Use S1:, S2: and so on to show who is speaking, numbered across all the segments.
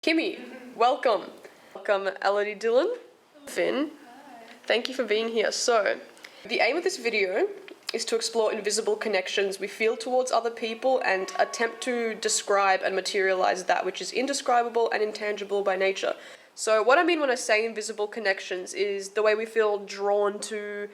S1: Kimmy, welcome. Welcome, Elodie Dillon. Finn, thank you for being here. So, the aim of this video is to explore invisible connections we feel towards other people and attempt to describe and materialize that which is indescribable and intangible by nature. So what I mean when I say invisible connections is the way we feel drawn to,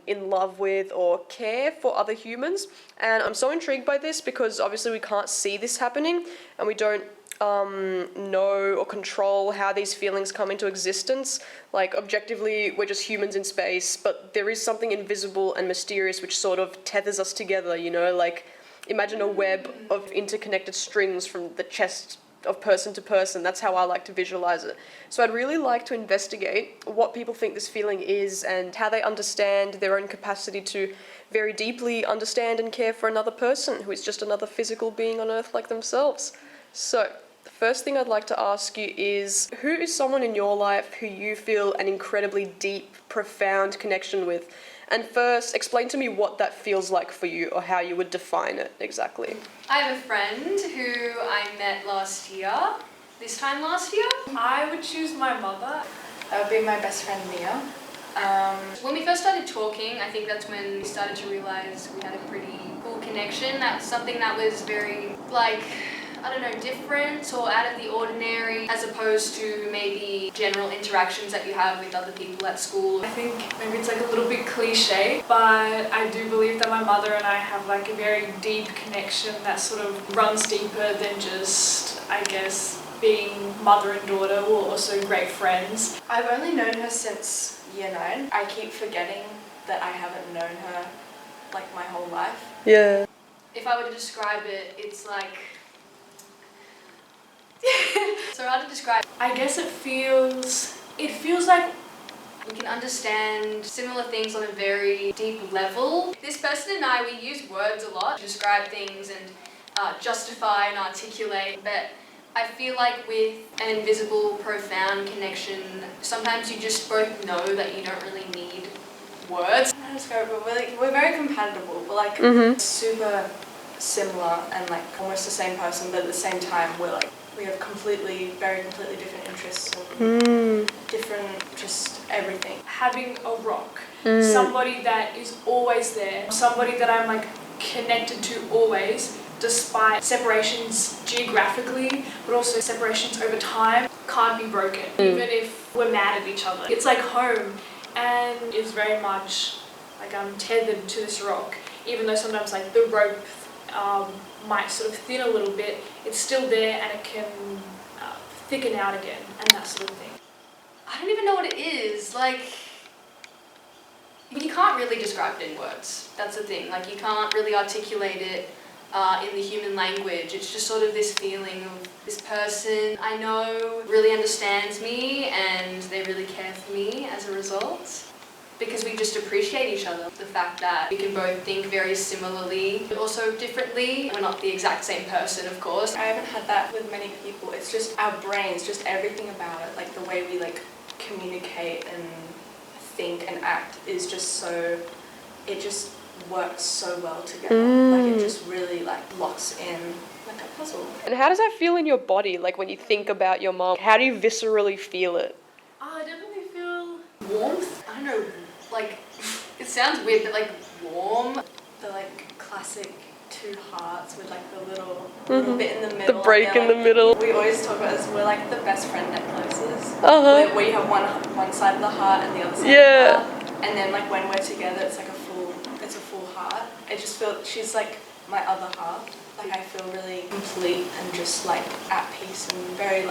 S1: in love with, or care for other humans. And I'm so intrigued by this because obviously we can't see this happening and we don't know or control how these feelings come into existence. Like, objectively, we're just humans in space, but there is something invisible and mysterious which sort of tethers us together, you know? Like, imagine a web of interconnected strings from the chest of person to person. That's how I like to visualize it. So I'd really like to investigate what people think this feeling is and how they understand their own capacity to very deeply understand and care for another person who is just another physical being on Earth like themselves. So, the first thing I'd like to ask you is, who is someone in your life who you feel an incredibly deep, profound connection with? And first, explain to me what that feels like for you, or how you would define it exactly.
S2: I have a friend who I met this time last year.
S3: I would choose my mother. That would be my best friend Mia.
S2: When we first started talking, I think that's when we started to realise we had a pretty cool connection. That's something that was very, different or out of the ordinary, as opposed to maybe general interactions that you have with other people at school.
S3: I think maybe it's a little bit cliche, but I do believe that my mother and I have a very deep connection that sort of runs deeper than just, being mother and daughter. We're also great friends.
S4: I've only known her since year 9. I keep forgetting that I haven't known her my whole life.
S1: Yeah.
S2: If I were to describe it, it's so hard to describe.
S3: I guess it feels like
S2: we can understand similar things on a very deep level. This person and I, we use words a lot to describe things and justify and articulate, but I feel like with an invisible, profound connection, sometimes you just both know that you don't really need words.
S4: I don't describe it, but we're very compatible. We're super similar and almost the same person, but at the same time we have very completely different interests and different just everything.
S3: having a rock, somebody that is always there, somebody that I'm connected to always, despite separations geographically, but also separations over time, can't be broken, even if we're mad at each other. It's like home, and it's very much I'm tethered to this rock, even though sometimes the rope might sort of thin a little bit, it's still there and it can thicken out again and that sort of thing.
S2: I don't even know what it is. You can't really describe it in words. That's the thing. You can't really articulate it in the human language. It's just sort of this feeling of this person I know really understands me and they really care for me as a result. Because we just appreciate each other. The fact that we can both think very similarly, but also differently. We're not the exact same person, of course.
S4: I haven't had that with many people. It's just our brains, just everything about it, the way we communicate and think and act is just so, it just works so well together. It just really locks in like a puzzle.
S1: And how does that feel in your body? When you think about your mom, how do you viscerally feel it?
S3: I definitely feel warmth.
S2: I don't know, it sounds weird, but warm.
S4: The classic 2 hearts with the little bit in the middle.
S1: The break in the middle.
S4: We always talk about this, we're the best friend necklaces.
S1: Uh-huh.
S4: Where you have one side of the heart and the other side of the heart. And then when we're together it's a full heart. I just feel she's my other half. I feel really complete and just at peace and very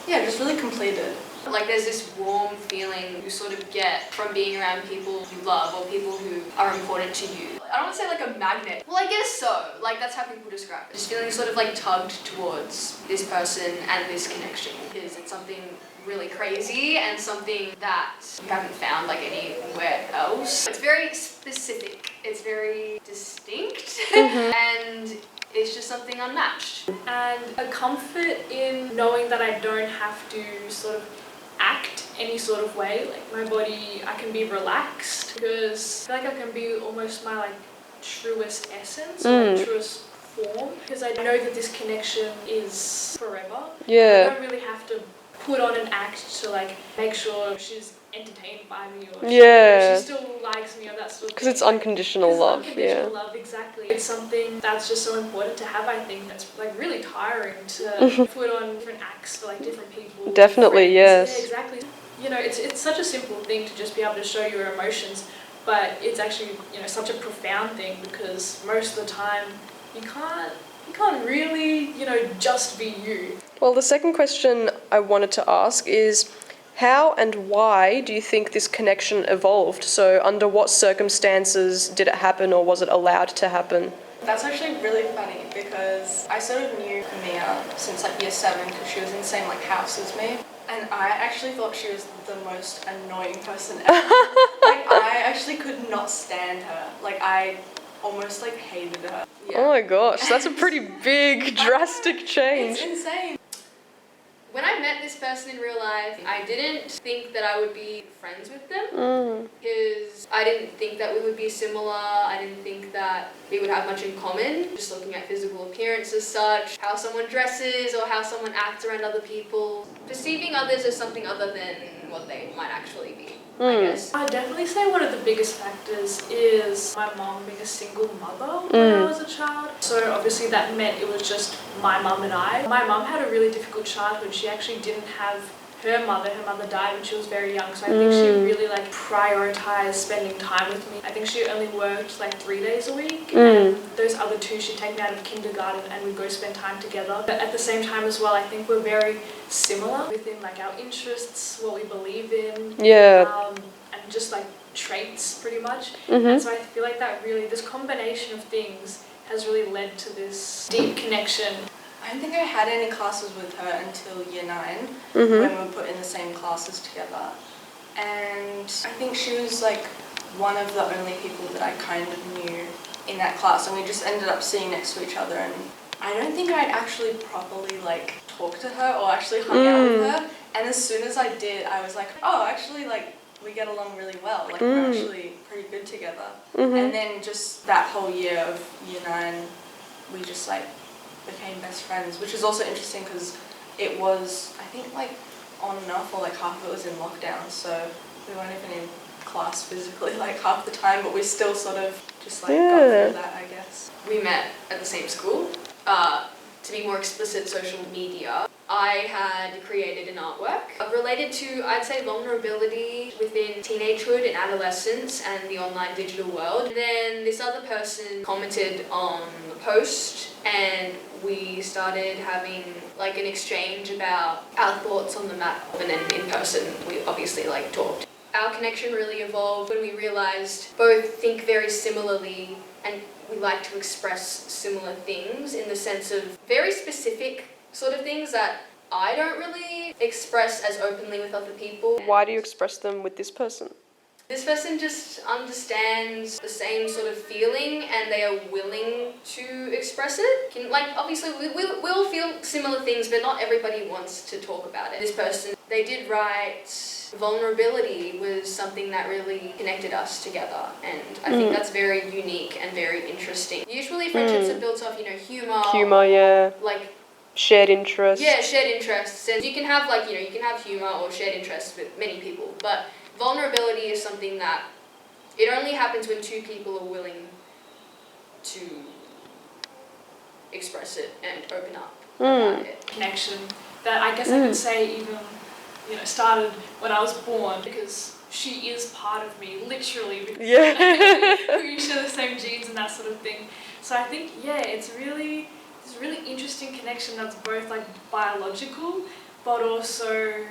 S4: just really completed.
S2: There's this warm feeling you sort of get from being around people you love or people who are important to you. I don't want to say a magnet. Well, I guess so. That's how people describe it. Just feeling sort of tugged towards this person and this connection, because it's something really crazy and something that you haven't found anywhere else. It's very specific. It's very distinct. And it's just something unmatched.
S3: And a comfort in knowing that I don't have to sort of act any sort of way. My body, I can be relaxed because I feel I can be almost my truest essence or truest form, because because I know that this connection is forever. I
S1: Yeah.
S3: don't really have to put on an act to like make sure she's entertained by me or
S1: Yeah.
S3: she still likes me or that sort of
S1: Because
S3: thing.
S1: it's unconditional
S3: It's
S1: love,
S3: unconditional
S1: yeah.
S3: love, exactly. It's something that's just so important to have, I think. That's like really tiring to put on different acts for like different people.
S1: Definitely,
S3: friends.
S1: yes.
S3: Yeah, exactly. You know, it's such a simple thing to just be able to show your emotions, but it's actually, you know, such a profound thing because most of the time you can't really, you know, just be you.
S1: Well, the second question I wanted to ask is how and why do you think this connection evolved? So, under what circumstances did it happen or was it allowed to happen?
S4: That's actually really funny because I sort of knew Mia since like year 7 because she was in the same like house as me. And I actually thought she was the most annoying person ever. Like I actually could not stand her. Like I almost like hated her.
S1: Oh my gosh, that's a pretty big, drastic change.
S4: It's insane.
S2: When I met this person in real life, I didn't think that I would be friends with them
S1: Mm.
S2: because I didn't think that we would be similar. I didn't think that we would have much in common. Just looking at physical appearance as such, how someone dresses or how someone acts around other people, perceiving others as something other than what they might actually be, I guess.
S3: I'd definitely say one of the biggest factors is my mom being a single mother when I was a child. So obviously that meant it was just my mum and I. My mum had a really difficult childhood. She actually didn't have her mother. Her mother died when she was very young. So I think she really like prioritized spending time with me. I think she only worked like 3 days a week. And those other 2 she'd take me out of kindergarten and we'd go spend time together. But at the same time as well, I think we're very similar within like our interests, what we believe in.
S1: Yeah.
S3: And just like traits pretty much. And so I feel like that really, this combination of things has really led to this deep connection.
S4: I don't think I had any classes with her until year 9 when we were put in the same classes together. And I think she was like one of the only people that I kind of knew in that class, and we just ended up sitting next to each other, and I don't think I'd actually properly like talked to her or actually hung out with her. And as soon as I did, I was like, oh, actually like we get along really well, like we're actually pretty good together. And then just that whole year of year 9, we just like became best friends, which is also interesting because it was, I think, like on and off, or like half of it was in lockdown, so we weren't even in class physically like half the time, but we still sort of just like got through that, I guess.
S2: We met at the same school. To be more explicit, social media. I had created an artwork related to, I'd say, vulnerability within teenagehood and adolescence and the online digital world. And then this other person commented on the post and we started having like an exchange about our thoughts on the matter. And then in person, we obviously like talked. Our connection really evolved when we realized both think very similarly and we like to express similar things in the sense of very specific sort of things that I don't really express as openly with other people.
S1: Why do you express them with this person?
S2: This person just understands the same sort of feeling and they are willing to express it. Like, obviously, we'll feel similar things, but not everybody wants to talk about it. This person, they did write vulnerability was something that really connected us together, and I think that's very unique and very interesting. Usually friendships are built off,
S1: Humour, yeah.
S2: like
S1: Shared interests.
S2: yeah, shared interests, and you can have like, you can have humour or shared interests with many people, but vulnerability is something that it only happens when 2 people are willing to express it and open up about it.
S3: Connection that I guess I could say even, started when I was born, because she is part of me, literally, because we share the same genes and that sort of thing. So I think, it's really this really interesting connection that's both like biological, but also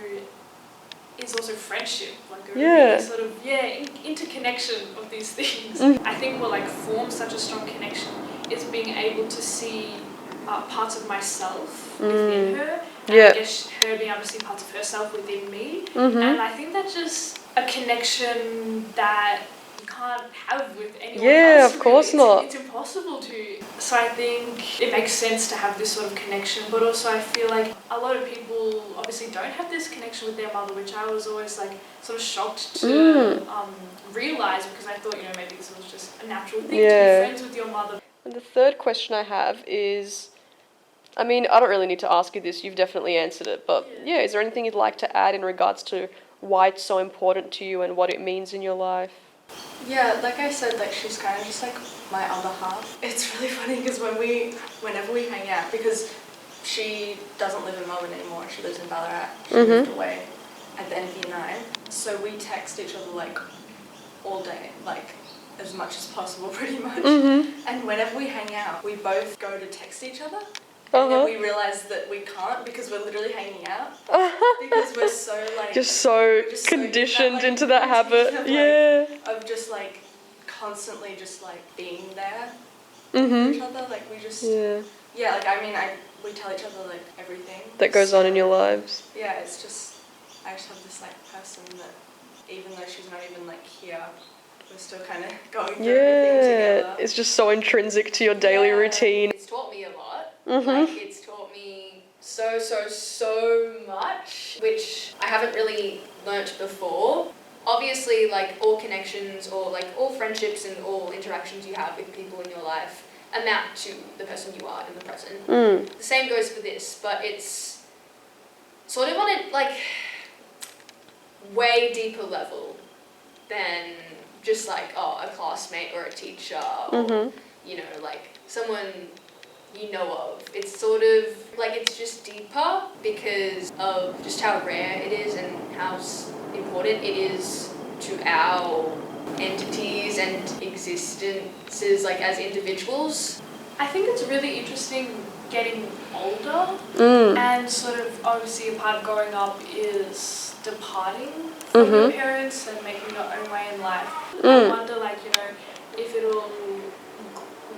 S3: is also friendship, like a really sort of interconnection of these things. I think what like forms such a strong connection is being able to see parts of myself within her, and I guess her being able to see parts of herself within me. And I think that's just a connection that you can't have with anyone else.
S1: Of course not.
S3: It's impossible to. So I think it makes sense to have this sort of connection, but also I feel like a lot of people obviously don't have this connection with their mother, which I was always like sort of shocked to realize, because I thought, maybe this was just a natural thing to be friends with your mother.
S1: And the third question I have is, I mean, I don't really need to ask you this, you've definitely answered it, but yeah, is there anything you'd like to add in regards to why it's so important to you and what it means in your life?
S4: Yeah, like I said, like she's kind of just like my other half. It's really funny because whenever we hang out, because she doesn't live in Melbourne anymore, she lives in Ballarat. She moved away at the end of year 9. So we text each other like all day, like as much as possible pretty much. And whenever we hang out, we both go to text each other. And then we realise that we can't because we're literally hanging out. Because we're so like...
S1: Just so conditioned into that habit.
S4: Of just like constantly just like being there for each other. Like we just... Yeah, like I mean, we tell each other like everything.
S1: That goes on in your lives.
S4: Yeah, it's just... I just have this like person that even though she's not even like here, we're still kind of going through everything together.
S1: It's just so intrinsic to your daily routine.
S2: It's taught me a lot. Like, it's taught me so much, which I haven't really learnt before. Obviously, like, all connections or, like, all friendships and all interactions you have with people in your life amount to the person you are in the present. The same goes for this, but it's sort of on a, like, way deeper level than just, like, oh, a classmate or a teacher or, you know, like, someone you know of. It's sort of like it's just deeper because of just how rare it is and how important it is to our entities and existences, like as individuals.
S3: I think it's really interesting getting older and sort of obviously a part of growing up is departing from your parents and making your own way in life. I wonder, like, you know, if it'll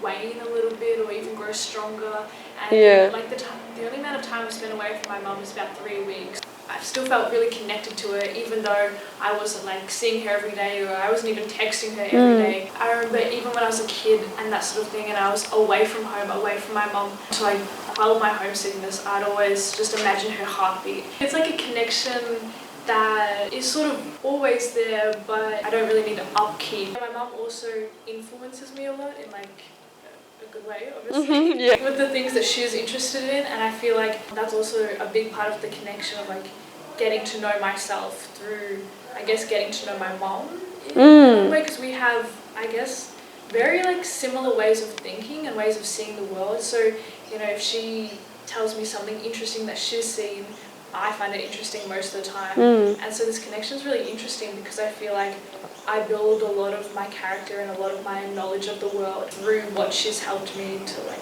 S3: wane a little bit or even grow stronger, and like the only amount of time I spent away from my mum is about 3 weeks. I still felt really connected to her even though I wasn't like seeing her every day or I wasn't even texting her every day. I remember even when I was a kid and that sort of thing and I was away from home, away from my mum, to like quell my homesickness, I'd always just imagine her heartbeat. It's like a connection that is sort of always there, but I don't really need to upkeep. My mum also influences me a lot in like a good way, obviously, with the things that she's interested in, and I feel like that's also a big part of the connection of like getting to know myself through, I guess, getting to know my mom in a way, because we have, I guess, very like similar ways of thinking and ways of seeing the world. So, you know, if she tells me something interesting that she's seen, I find it interesting most of the time. And so this connection is really interesting because I feel like I build a lot of my character and a lot of my knowledge of the world through what she's helped me to like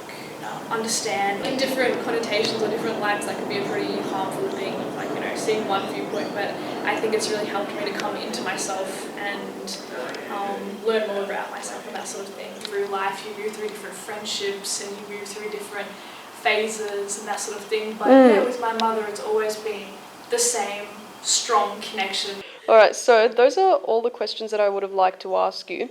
S3: understand. In different connotations or different lights, that can be a pretty harmful thing, like, you know, seeing one viewpoint, but I think it's really helped me to come into myself and learn more about myself and that sort of thing. Through life, you move through different friendships and you move through different phases and that sort of thing, but yeah, with my mother it's always been the same strong connection.
S1: Alright, so those are all the questions that I would have liked to ask you.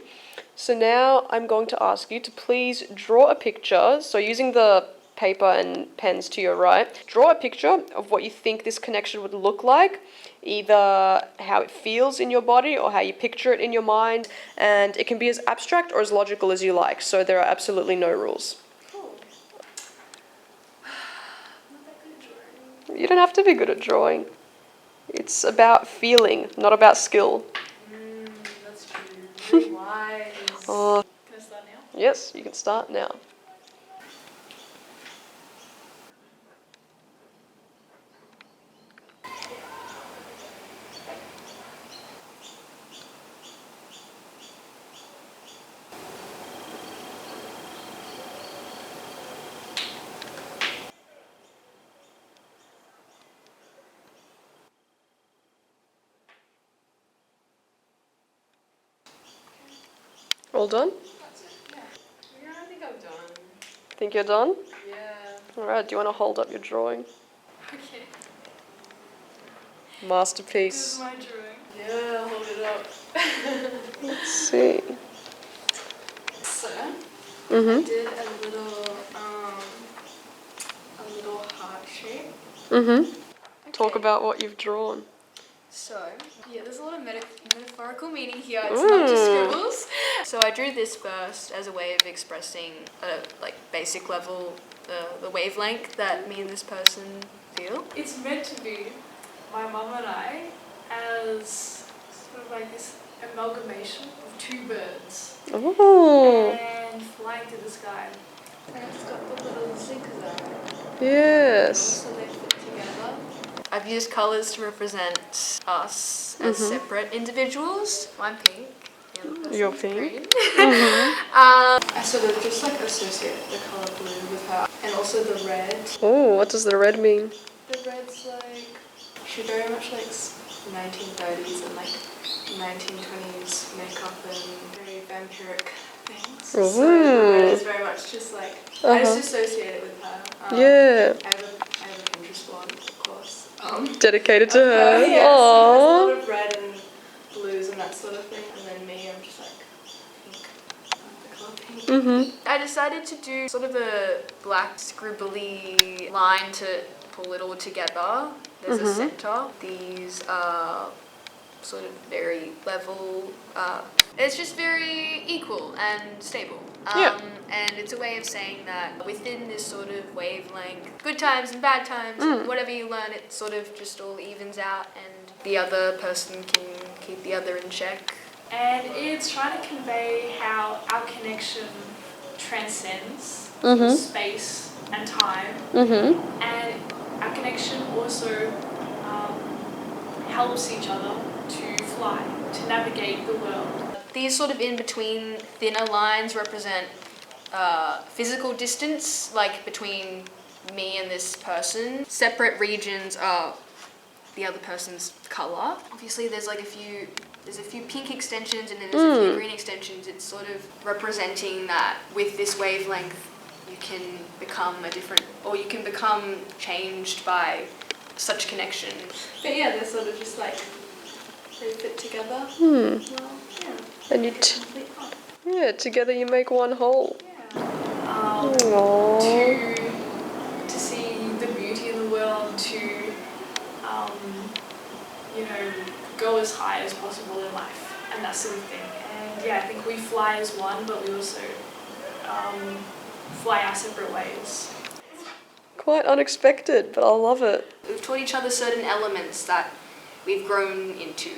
S1: So now I'm going to ask you to please draw a picture, so using the paper and pens to your right, draw a picture of what you think this connection would look like, either how it feels in your body or how you picture it in your mind, and it can be as abstract or as logical as you like, so there are absolutely no rules. You don't have to be good at drawing. It's about feeling, not about skill.
S4: That's true. Very wise.
S1: Oh,
S3: Can I start now?
S1: yes, you can start now. All done?
S2: That's it, yeah. I think I'm done.
S1: Think you're done?
S2: Yeah.
S1: Alright, do you want to hold up your drawing?
S3: Okay. This
S1: Masterpiece.
S3: is my drawing.
S2: Yeah, hold it up.
S1: Let's see.
S2: So, I
S1: Mm-hmm.
S2: did a little heart shape.
S1: Mm-hmm. Talk
S2: Okay.
S1: about what you've drawn.
S2: So, yeah, there's a lot of metaphorical meaning here. It's not just scribbles. So I drew this first as a way of expressing at a like basic level the wavelength that me and this person feel.
S3: It's meant to be my mum and I as sort of like this amalgamation of two birds
S1: Oh,
S3: and flying through the sky. And it's got the little zigzag.
S1: yes.
S3: So they fit together.
S2: I've used colours to represent us as separate individuals. I'm pink. The other
S1: You're
S2: person's
S1: pink.
S2: green.
S4: I sort of just like associate the colour blue with her, and also the red.
S1: Oh, what does the red mean?
S4: The red's like, she very much likes 1930s and like 1920s makeup and very vampiric things. So the red is very much just like, I just associate it with her.
S1: Yeah.
S4: I have a Pinterest board, of course.
S1: Dedicated to her.
S4: Yeah, so there's a
S1: Aww.
S4: lot of red and blues and that sort of thing. And then me, I'm just like pink. I love the colour pink.
S2: I decided to do sort of a black scribbly line to pull it all together. There's a center. These are sort of very level. It's just very equal and stable.
S1: Yeah.
S2: And it's a way of saying that within this sort of wavelength, good times and bad times, whatever you learn, it sort of just all evens out and the other person can keep the other in check.
S3: And it's trying to convey how our connection transcends space and time. And our connection also helps each other to fly, to navigate the world.
S2: These sort of in-between thinner lines represent physical distance, like between me and this person. Separate regions are the other person's colour. Obviously there's a few pink extensions and then there's a few green extensions. It's sort of representing that with this wavelength you can become you can become changed by such connection.
S4: But yeah, they're sort of just like, they fit together. Well, yeah.
S1: And together you make one whole.
S3: Yeah.
S1: Aww.
S3: To see the beauty in the world, to go as high as possible in life and that sort of thing. And yeah, I think we fly as one, but we also fly our separate ways.
S1: Quite unexpected, but I love it.
S2: We've taught each other certain elements that we've grown into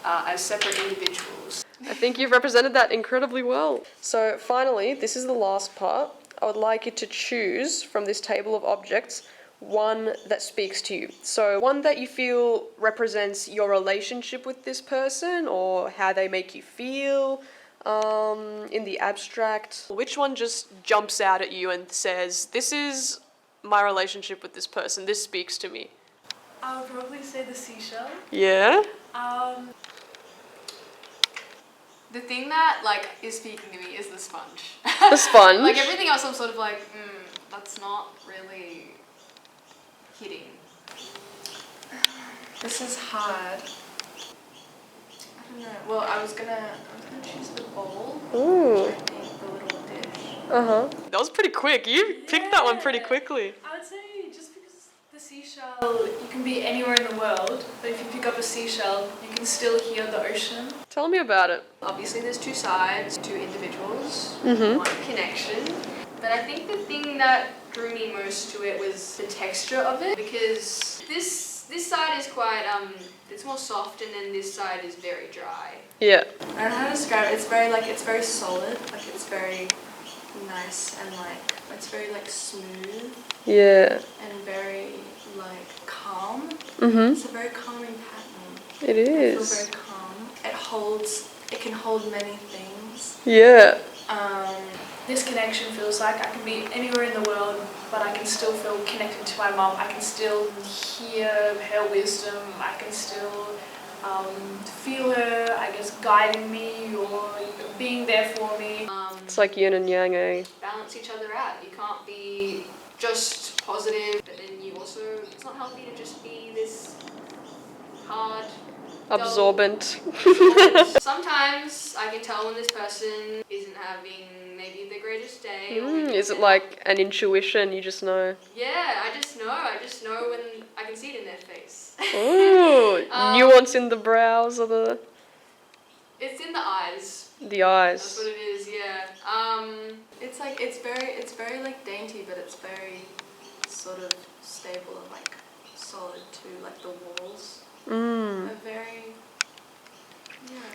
S2: as separate individuals.
S1: I think you've represented that incredibly well. So finally, this is the last part. I would like you to choose from this table of objects one that speaks to you. So one that you feel represents your relationship with this person or how they make you feel in the abstract. Which one just jumps out at you and says, this is my relationship with this person, this speaks to me?
S3: I would probably say the seashell.
S1: Yeah?
S2: The thing that is speaking to me is the sponge.
S1: The sponge?
S2: Everything else I'm sort of that's not really hitting.
S4: This is hard. I don't know. Well, I was gonna choose the bowl.
S1: Ooh.
S4: I think the little dish.
S1: Uh-huh. That was pretty quick. You picked that one pretty
S3: Yeah.
S1: quickly.
S3: I would say just because the seashell, you can be anywhere in the world, but if you pick up a seashell, you can still hear the ocean.
S1: Tell me about it.
S2: Obviously there's two sides, two individuals, one connection. But I think the thing that drew me most to it was the texture of it, because this side is quite it's more soft and then this side is very dry.
S1: Yeah.
S4: I don't know how to describe it. It's very solid. It's very nice and it's very smooth
S1: Yeah.
S4: and very calm.
S1: Mm-hmm.
S4: It's a very calming pattern.
S1: It
S4: I feel
S1: is.
S4: very calm. It can hold many things.
S1: Yeah.
S3: This connection feels like I can be anywhere in the world, but I can still feel connected to my mum. I can still hear her wisdom. I can still feel her, I guess, guiding me or being there for me.
S1: It's like yin and yang, eh?
S2: Balance each other out. You can't be just positive, but then you also, it's not healthy to just be this hard,
S1: Absorbent.
S2: Sometimes I can tell when this person isn't having maybe the greatest day. Or maybe
S1: Is it
S2: they're
S1: like an intuition? You just know.
S2: Yeah, I just know when I can see it in their face.
S1: Ooh, nuance in the brows or
S2: It's in the eyes.
S1: the
S2: That's
S1: eyes.
S2: what it is, yeah.
S4: It's like it's very like dainty, but it's very sort of stable and like solid too. Like the walls
S1: Mm.
S4: are very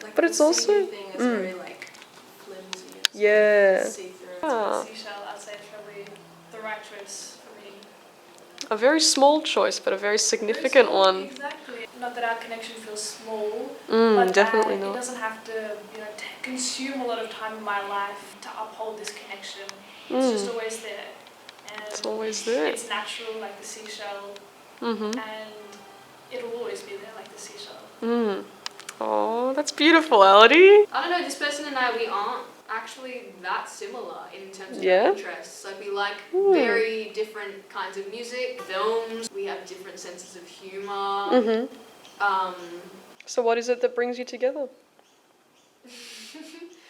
S4: like
S1: But
S4: the
S1: it's also-
S4: ceiling thing is very like flimsy. It's
S1: Yeah.
S4: see through.
S1: Ah.
S3: Seashell, I'd say, is probably the right choice for me.
S1: A very small choice, but a very significant
S3: Very small,
S1: one.
S3: Exactly. Not that our connection feels small,
S1: Mm,
S3: but
S1: definitely
S3: that it
S1: not.
S3: doesn't have to, consume a lot of time in my life to uphold this connection. It's just always there. And
S1: It's always there.
S3: It's natural, like the seashell,
S1: Mm-hmm.
S3: and it'll always be there, like the seashell.
S1: Mm. Oh, that's beautiful, Elodie.
S2: I don't know, this person and I, we aren't actually that similar in terms of
S1: Yeah?
S2: our interests. Like, we like very different kinds of music, films, we have different senses of humour.
S1: Mm-hmm.
S2: Um,
S1: So what is it that brings you together?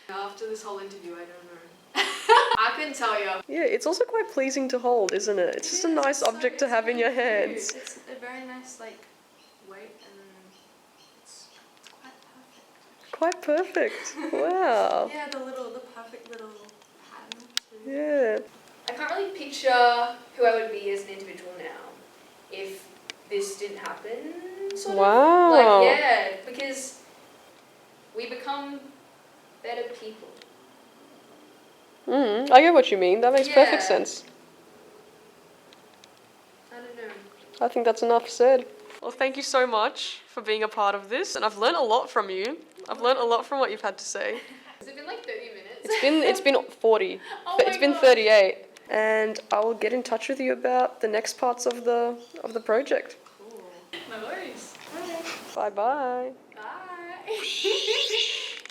S2: after this whole interview, I don't know. I couldn't tell you.
S1: Yeah, it's also quite pleasing to hold, isn't it? It's just a nice object to have in your hands.
S4: It's a very nice like weight and it's quite perfect.
S1: Quite perfect. Wow.
S4: Yeah, the perfect little pattern too.
S1: Yeah.
S2: I can't really picture who I would be as an individual now if this didn't happen, sort of.
S1: Wow.
S2: Like, yeah, because we become better people.
S1: Mm, I get what you mean. That makes perfect
S2: Yeah.
S1: sense.
S2: I don't know.
S1: I think that's enough said. Well, thank you so much for being a part of this, and I've learnt a lot from you. I've learnt a lot from what you've had to say.
S2: Has it been like 30 minutes?
S1: It's been 40.
S2: Oh
S1: But
S2: my
S1: it's been
S2: God.
S1: 38. And I will get in touch with you about the next parts of the project.
S2: Cool.
S3: No worries.
S1: Bye bye.
S2: Bye.